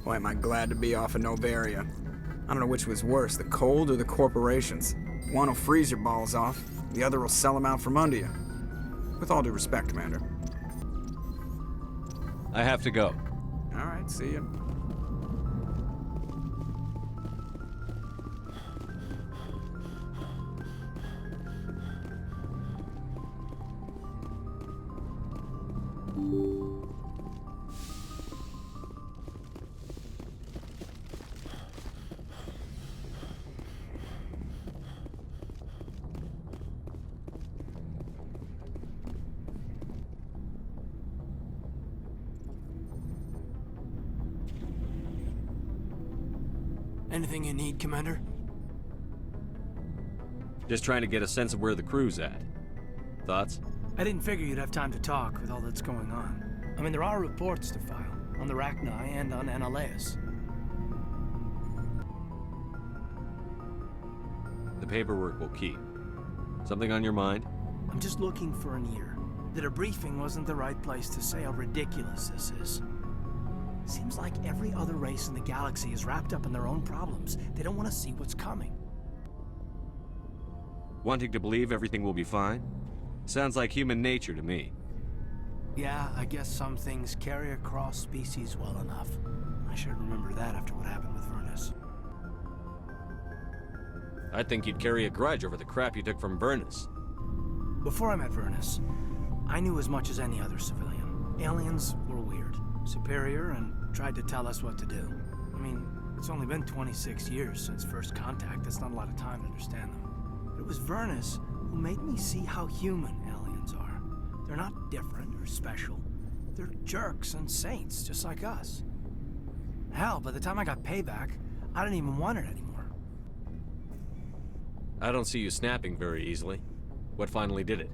Boy, am I glad to be off of Novaria. I don't know which was worse, the cold or the corporations. One will freeze your balls off, the other will sell them out from under you. With all due respect, Commander. I have to go. All right, see ya. Anything you need, Commander? Just trying to get a sense of where the crew's at. Thoughts? I didn't figure you'd have time to talk with all that's going on. I mean, there are reports to file, on the Rachni and on Annaleus. The paperwork will keep. Something on your mind? I'm just looking for an ear. The debriefing wasn't the right place to say how ridiculous this is. Seems like every other race in the galaxy is wrapped up in their own problems. They don't want to see what's coming. Wanting to believe everything will be fine? Sounds like human nature to me. Yeah, I guess some things carry across species well enough. I should remember that after what happened with Vernus. I think you'd carry a grudge over the crap you took from Vernus. Before I met Vernus, I knew as much as any other civilian. Aliens were weird, superior, and tried to tell us what to do. I mean, it's only been 26 years since first contact. That's not a lot of time to understand them. But it was Vernus who made me see how human aliens are. They're not different or special. They're jerks and saints, just like us. Hell, by the time I got payback, I didn't even want it anymore. I don't see you snapping very easily. What finally did it?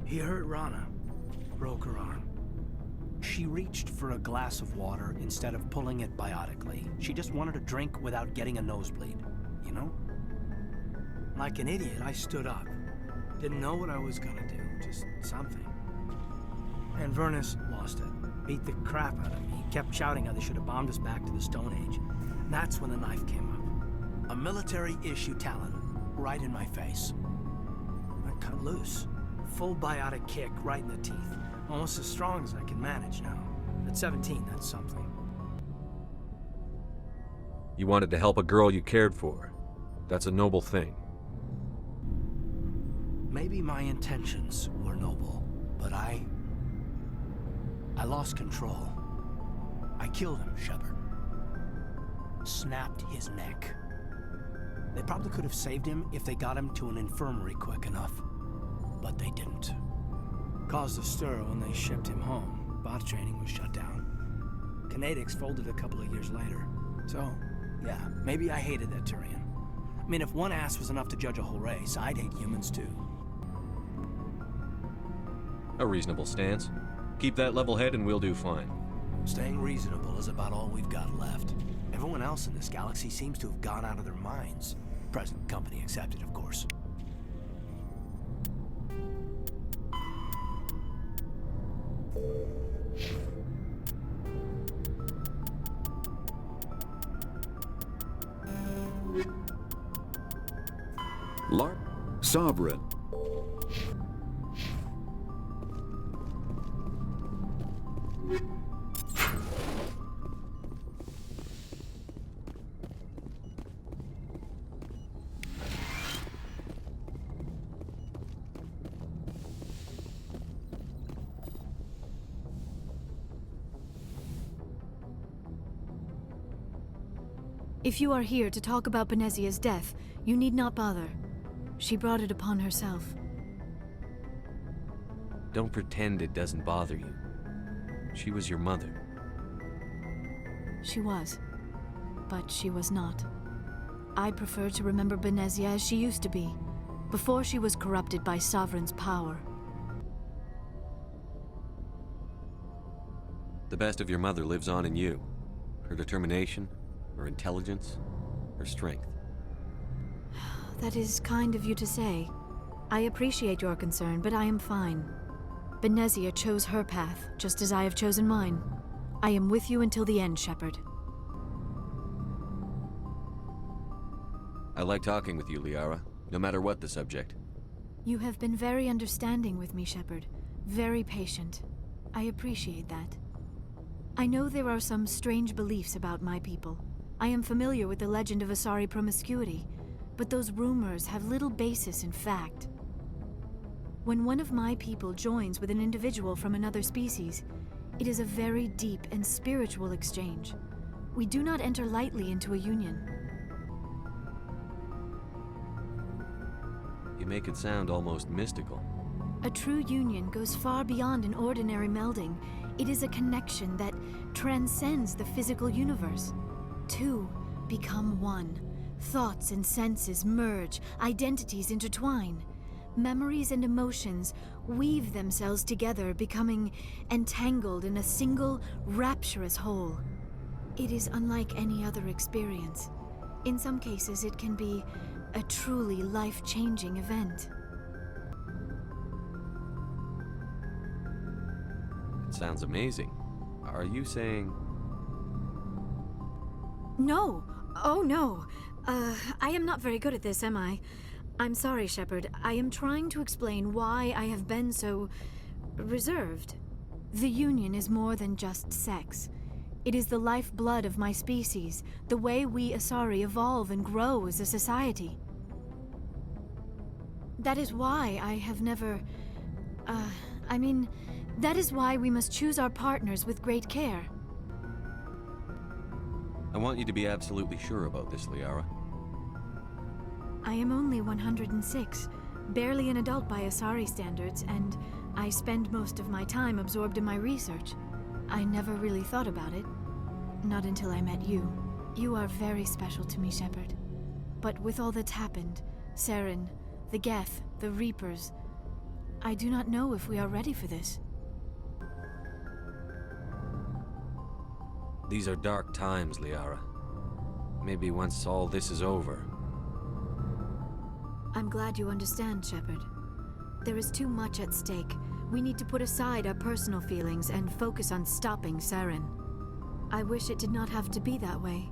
He hurt Rana. Broke her arm. She reached for a glass of water instead of pulling it biotically. She just wanted a drink without getting a nosebleed, you know? Like an idiot, I stood up. Didn't know what I was gonna do, just something. And Vernus lost it. Beat the crap out of me. Kept shouting how they should have bombed us back to the Stone Age. And that's when the knife came up. A military-issue talon, right in my face. I cut loose. Full biotic kick right in the teeth. Almost as strong as I can manage now. At 17, that's something. You wanted to help a girl you cared for. That's a noble thing. Maybe my intentions were noble, but I lost control. I killed him, Shepard. Snapped his neck. They probably could have saved him if they got him to an infirmary quick enough. But they didn't. Caused a stir when they shipped him home. Bot training was shut down. Kinetics folded a couple of years later. So, yeah, maybe I hated that Turian. I mean, if one ass was enough to judge a whole race, I'd hate humans too. A reasonable stance. Keep that level head and we'll do fine. Staying reasonable is about all we've got left. Everyone else in this galaxy seems to have gone out of their minds. Present company accepted, of course. Sovereign. If you are here to talk about Benezia's death, you need not bother. She brought it upon herself. Don't pretend it doesn't bother you. She was your mother. She was. But she was not. I prefer to remember Benezia as she used to be, before she was corrupted by Sovereign's power. The best of your mother lives on in you. Her determination, her intelligence, her strength. That is kind of you to say. I appreciate your concern, but I am fine. Benezia chose her path, just as I have chosen mine. I am with you until the end, Shepard. I like talking with you, Liara, no matter what the subject. You have been very understanding with me, Shepard. Very patient. I appreciate that. I know there are some strange beliefs about my people. I am familiar with the legend of Asari promiscuity, but those rumors have little basis in fact. When one of my people joins with an individual from another species, it is a very deep and spiritual exchange. We do not enter lightly into a union. You make it sound almost mystical. A true union goes far beyond an ordinary melding. It is a connection that transcends the physical universe. Two become one. Thoughts and senses merge, identities intertwine. Memories and emotions weave themselves together, becoming entangled in a single, rapturous whole. It is unlike any other experience. In some cases, it can be a truly life-changing event. It sounds amazing. Are you saying... No! Oh, no! I am not very good at this, am I? I'm sorry, Shepard. I am trying to explain why I have been so... reserved. The Union is more than just sex. It is the lifeblood of my species, the way we Asari evolve and grow as a society. That is why I have never... that is why we must choose our partners with great care. I want you to be absolutely sure about this, Liara. I am only 106, barely an adult by Asari standards, and I spend most of my time absorbed in my research. I never really thought about it. Not until I met you. You are very special to me, Shepard. But with all that's happened, Saren, the Geth, the Reapers, I do not know if we are ready for this. These are dark times, Liara. Maybe once all this is over. I'm glad you understand, Shepard. There is too much at stake. We need to put aside our personal feelings and focus on stopping Saren. I wish it did not have to be that way.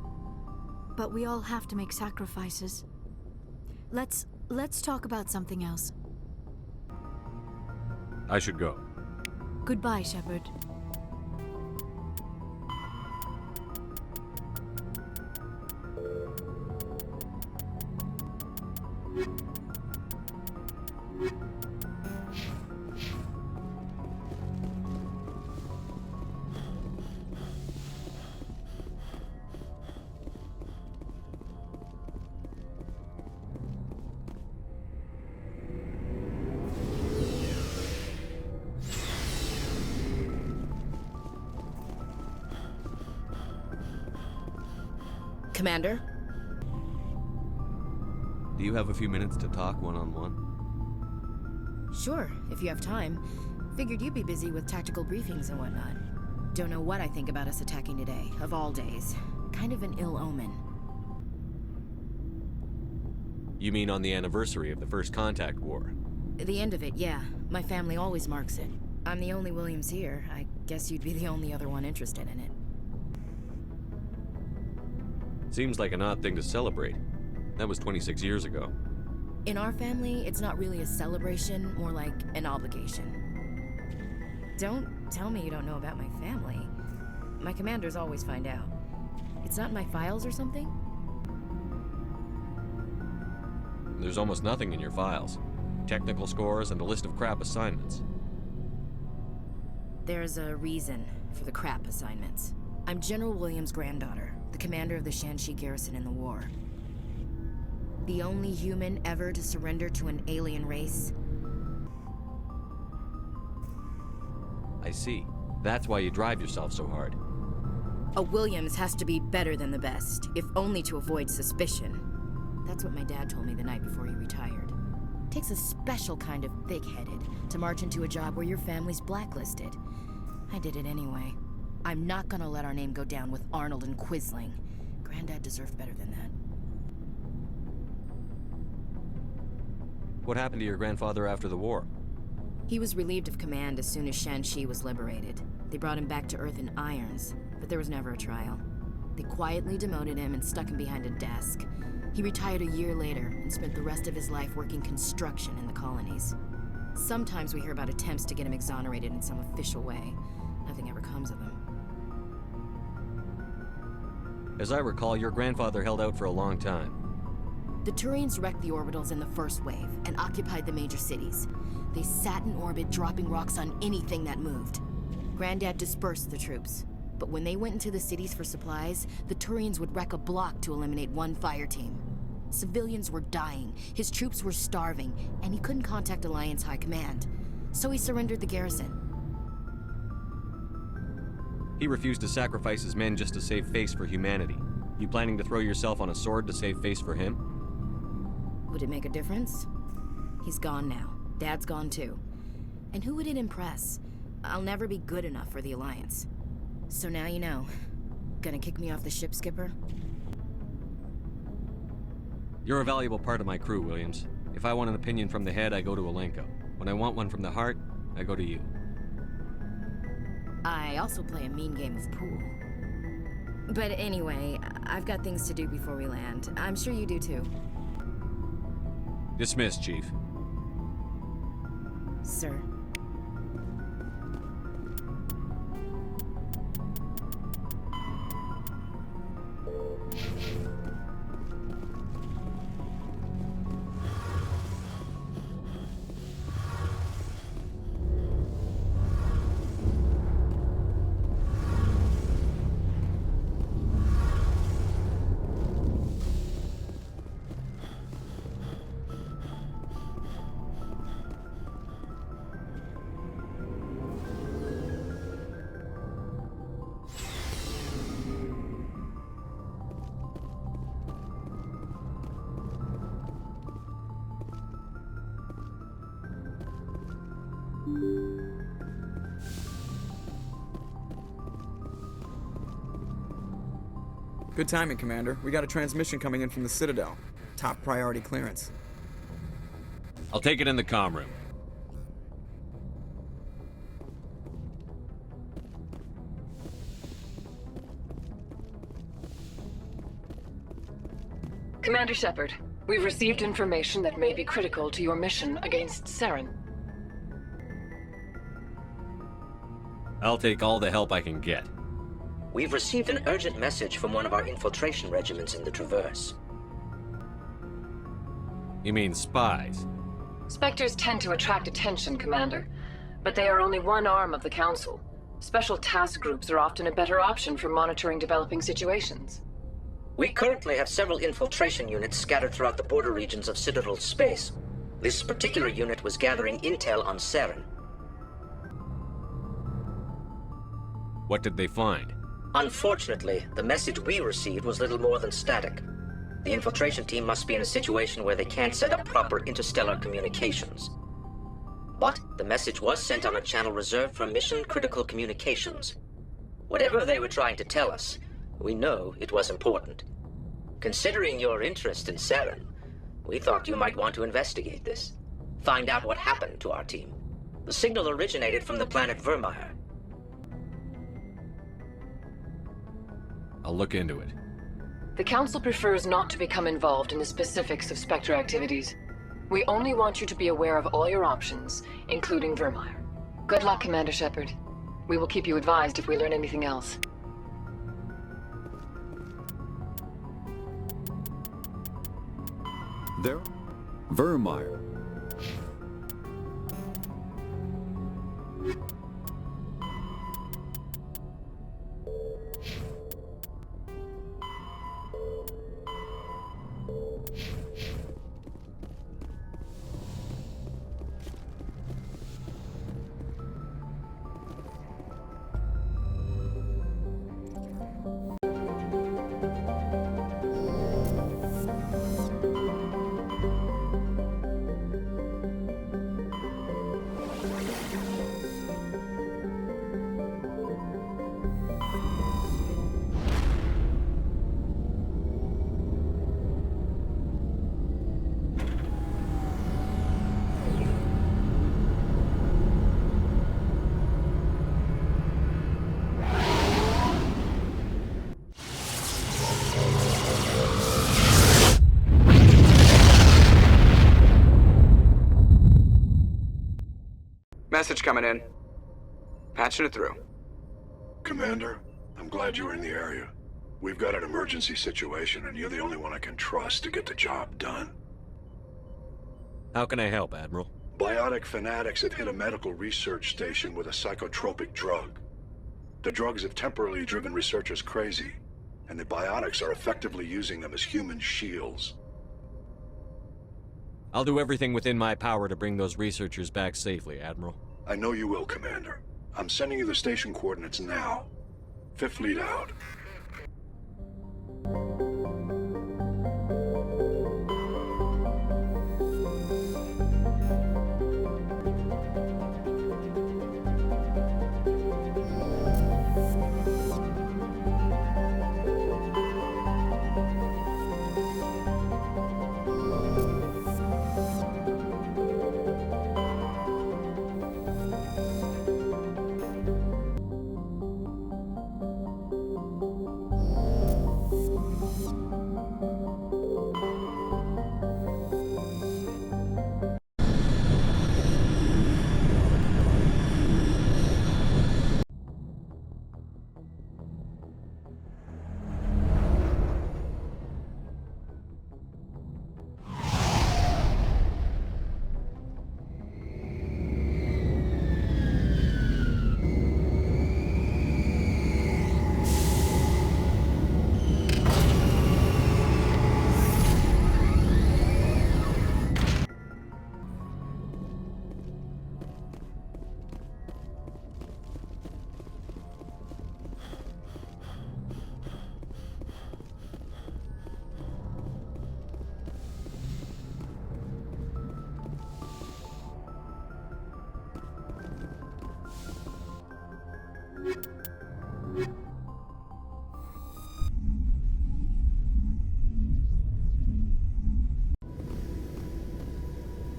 But we all have to make sacrifices. Let's talk about something else. I should go. Goodbye, Shepard. Commander? Do you have a few minutes to talk one-on-one? Sure, if you have time. Figured you'd be busy with tactical briefings and whatnot. Don't know what I think about us attacking today, of all days. Kind of an ill omen. You mean on the anniversary of the First Contact War? The end of it, yeah. My family always marks it. I'm the only Williams here. I guess you'd be the only other one interested in it. Seems like an odd thing to celebrate. That was 26 years ago. In our family, it's not really a celebration, more like an obligation. Don't tell me you don't know about my family. My commanders always find out. It's not in my files or something? There's almost nothing in your files. Technical scores and a list of crap assignments. There's a reason for the crap assignments. I'm General Williams' granddaughter, the commander of the Shanxi garrison in the war. The only human ever to surrender to an alien race. I see. That's why you drive yourself so hard. A Williams has to be better than the best, if only to avoid suspicion. That's what my dad told me the night before he retired. Takes a special kind of thick-headed to march into a job where your family's blacklisted. I did it anyway. I'm not gonna let our name go down with Arnold and Quisling. Granddad deserved better than that. What happened to your grandfather after the war? He was relieved of command as soon as Shanxi was liberated. They brought him back to Earth in irons, but there was never a trial. They quietly demoted him and stuck him behind a desk. He retired a year later and spent the rest of his life working construction in the colonies. Sometimes we hear about attempts to get him exonerated in some official way. Nothing ever comes of him. As I recall, your grandfather held out for a long time. The Turians wrecked the orbitals in the first wave and occupied the major cities. They sat in orbit, dropping rocks on anything that moved. Granddad dispersed the troops, but when they went into the cities for supplies, the Turians would wreck a block to eliminate one fire team. Civilians were dying, his troops were starving, and he couldn't contact Alliance High Command. So he surrendered the garrison. He refused to sacrifice his men just to save face for humanity. You planning to throw yourself on a sword to save face for him? Would it make a difference? He's gone now. Dad's gone too. And who would it impress? I'll never be good enough for the Alliance. So now you know. Gonna kick me off the ship, Skipper? You're a valuable part of my crew, Williams. If I want an opinion from the head, I go to Alenko. When I want one from the heart, I go to you. I also play a mean game of pool. But anyway, I've got things to do before we land. I'm sure you do too. Dismissed, Chief. Sir. Good timing, Commander. We got a transmission coming in from the Citadel. Top priority clearance. I'll take it in the comm room. Commander Shepard, we've received information that may be critical to your mission against Saren. I'll take all the help I can get. We've received an urgent message from one of our infiltration regiments in the Traverse. You mean spies? Spectres tend to attract attention, Commander, but they are only one arm of the Council. Special task groups are often a better option for monitoring developing situations. We currently have several infiltration units scattered throughout the border regions of Citadel space. This particular unit was gathering intel on Saren. What did they find? Unfortunately, the message we received was little more than static. The infiltration team must be in a situation where they can't set up proper interstellar communications. But the message was sent on a channel reserved for mission-critical communications. Whatever they were trying to tell us, we know it was important. Considering your interest in Saren, we thought you might want to investigate this. Find out what happened to our team. The signal originated from the planet Vermeer. I'll look into it. The Council prefers not to become involved in the specifics of Spectre activities. We only want you to be aware of all your options, including Vermeer. Good luck, Commander Shepard. We will keep you advised if we learn anything else. There? Vermeer. Message coming in. Patching it through. Commander, I'm glad you were in the area. We've got an emergency situation, and you're the only one I can trust to get the job done. How can I help, Admiral? Biotic fanatics have hit a medical research station with a psychotropic drug. The drugs have temporarily driven researchers crazy, and the biotics are effectively using them as human shields. I'll do everything within my power to bring those researchers back safely, Admiral. I know you will, Commander. I'm sending you the station coordinates now. Fifth Fleet out.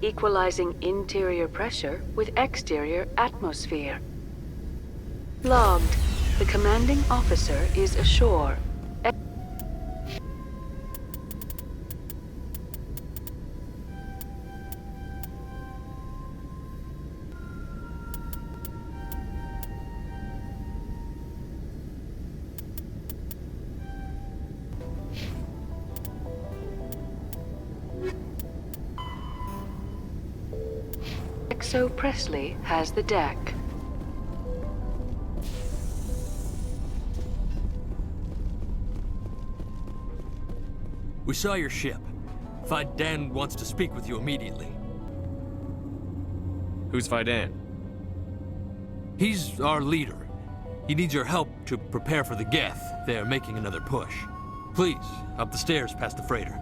Equalizing interior pressure with exterior atmosphere. Logged. The commanding officer is ashore. So Presley has the deck. We saw your ship. Fidan wants to speak with you immediately. Who's Fidan? He's our leader. He needs your help to prepare for the Geth. They're making another push. Please, up the stairs past the freighter.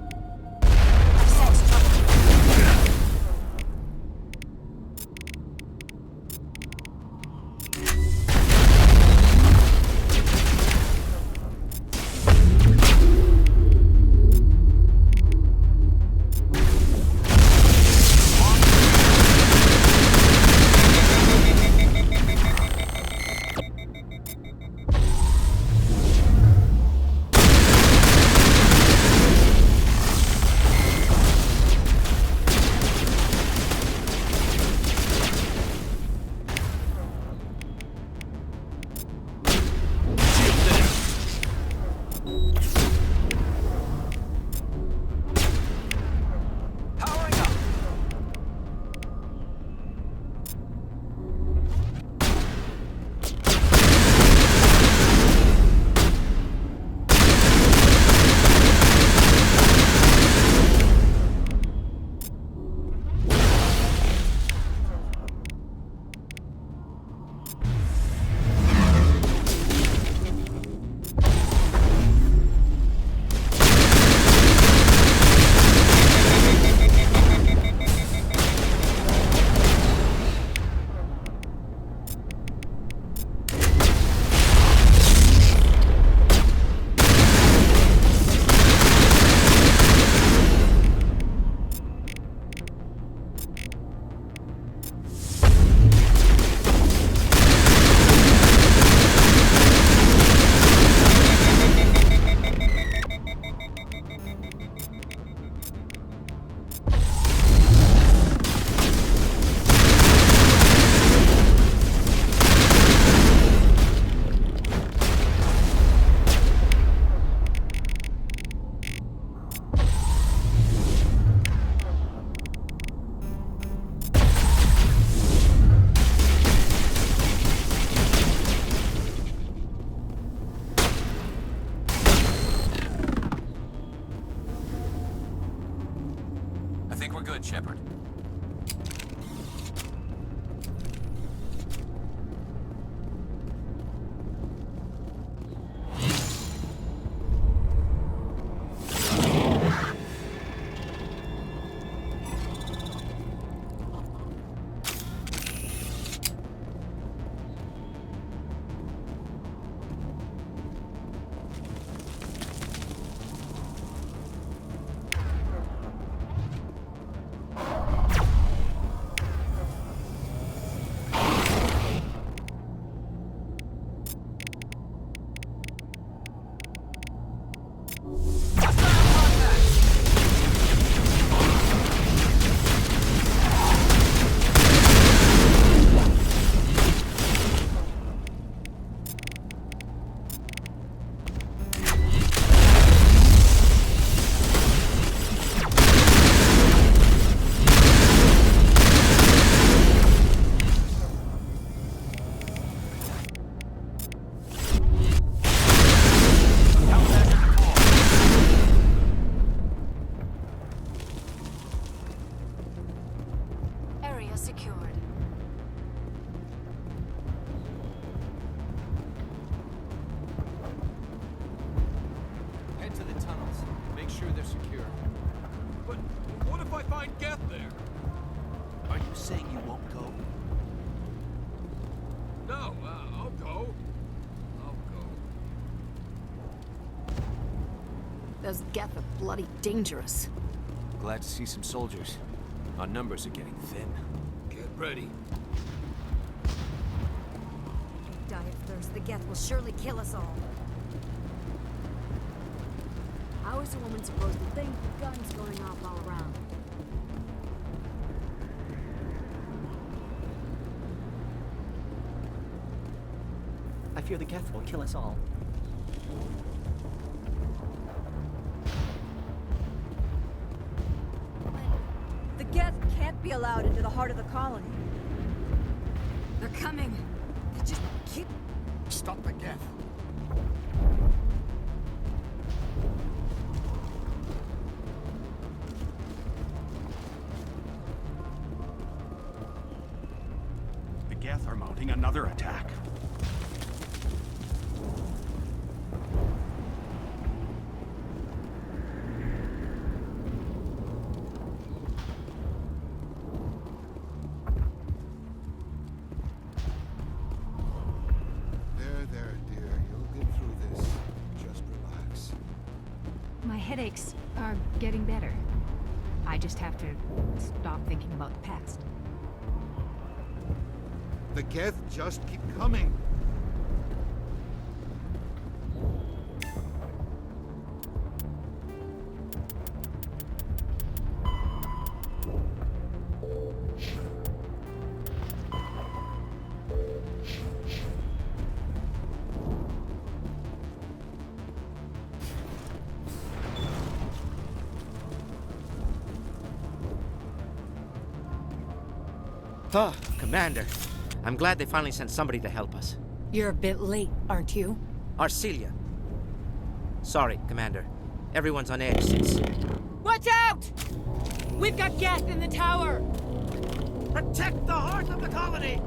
I find Geth there? Are you saying you won't go? No, I'll go. I'll go. Those Geth are bloody dangerous. Glad to see some soldiers. Our numbers are getting thin. Get ready. Die of thirst. The Geth will surely kill us all. How is a woman supposed to think with guns going off all around? I fear the Geth will kill us all. The Geth can't be allowed into the heart of the colony. They're coming. They just keep... Stop the Geth. The Geth are mounting another attack. There, dear. You'll get through this. Just relax. My headaches are getting better. I just have to stop thinking about the past. The Geth just keep coming. Oh, Commander. I'm glad they finally sent somebody to help us. You're a bit late, aren't you? Arcelia. Sorry, Commander. Everyone's on edge since... Watch out! We've got Geth in the tower! Protect the heart of the colony!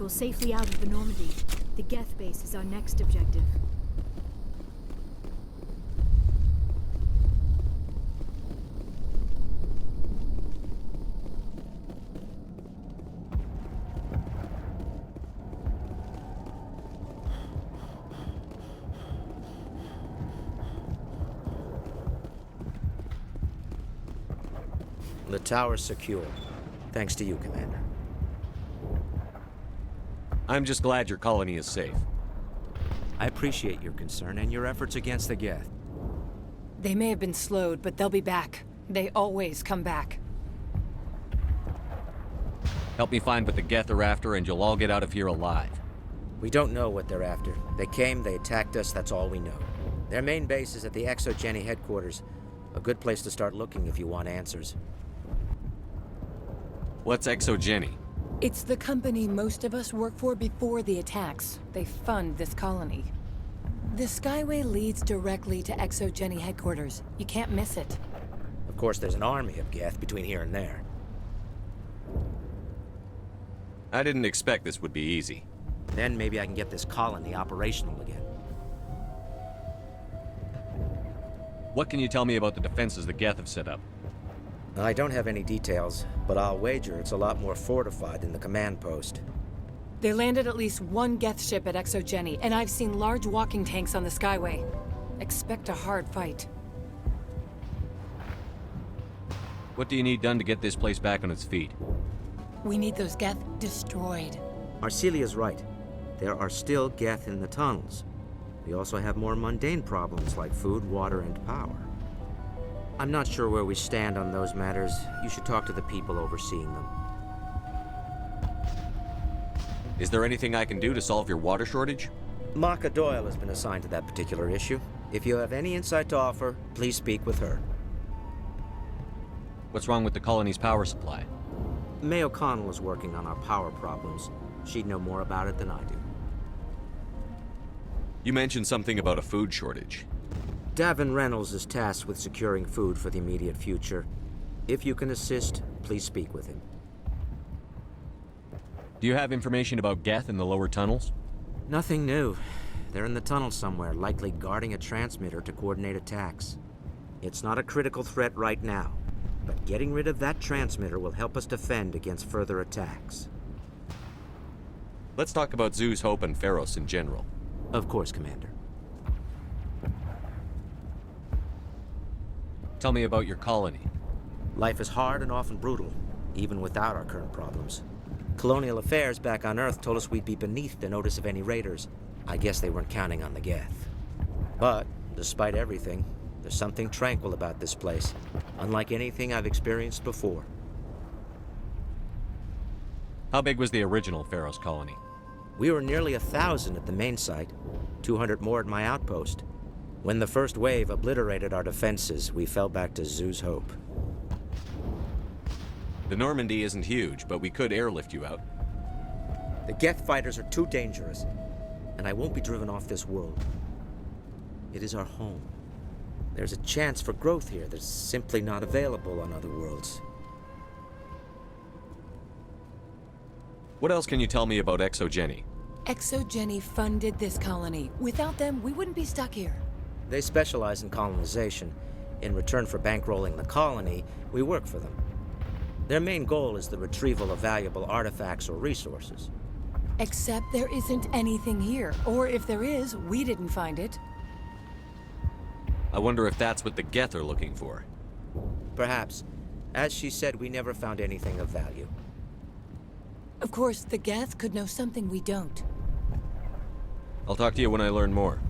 vehicle safely out of the Normandy. The Geth base is our next objective. The tower's secure. Thanks to you, Commander. I'm just glad your colony is safe. I appreciate your concern and your efforts against the Geth. They may have been slowed, but they'll be back. They always come back. Help me find what the Geth are after, and you'll all get out of here alive. We don't know what they're after. They came, they attacked us, that's all we know. Their main base is at the ExoGeni headquarters. A good place to start looking if you want answers. What's ExoGeni? It's the company most of us work for before the attacks. They fund this colony. The Skyway leads directly to ExoGeni headquarters. You can't miss it. Of course, there's an army of Geth between here and there. I didn't expect this would be easy. Then maybe I can get this colony operational again. What can you tell me about the defenses the Geth have set up? I don't have any details, but I'll wager it's a lot more fortified than the command post. They landed at least one Geth ship at ExoGeni, and I've seen large walking tanks on the Skyway. Expect a hard fight. What do you need done to get this place back on its feet? We need those Geth destroyed. Arcelia's right. There are still Geth in the tunnels. We also have more mundane problems like food, water, and power. I'm not sure where we stand on those matters. You should talk to the people overseeing them. Is there anything I can do to solve your water shortage? Maka Doyle has been assigned to that particular issue. If you have any insight to offer, please speak with her. What's wrong with the colony's power supply? May O'Connell is working on our power problems. She'd know more about it than I do. You mentioned something about a food shortage. Davin Reynolds is tasked with securing food for the immediate future. If you can assist, please speak with him. Do you have information about Geth in the lower tunnels? Nothing new. They're in the tunnel somewhere, likely guarding a transmitter to coordinate attacks. It's not a critical threat right now, but getting rid of that transmitter will help us defend against further attacks. Let's talk about Zoo's Hope and Pharos in general. Of course, Commander. Tell me about your colony. Life is hard and often brutal, even without our current problems. Colonial affairs back on Earth told us we'd be beneath the notice of any raiders. I guess they weren't counting on the Geth. But, despite everything, there's something tranquil about this place, unlike anything I've experienced before. How big was the original Pharos colony? We were nearly 1,000 at the main site, 200 more at my outpost. When the first wave obliterated our defenses, we fell back to Zoo's Hope. The Normandy isn't huge, but we could airlift you out. The Geth fighters are too dangerous, and I won't be driven off this world. It is our home. There's a chance for growth here that's simply not available on other worlds. What else can you tell me about ExoGeni? ExoGeni funded this colony. Without them, we wouldn't be stuck here. They specialize in colonization. In return for bankrolling the colony, we work for them. Their main goal is the retrieval of valuable artifacts or resources. Except there isn't anything here. Or if there is, we didn't find it. I wonder if that's what the Geth are looking for. Perhaps. As she said, we never found anything of value. Of course, the Geth could know something we don't. I'll talk to you when I learn more.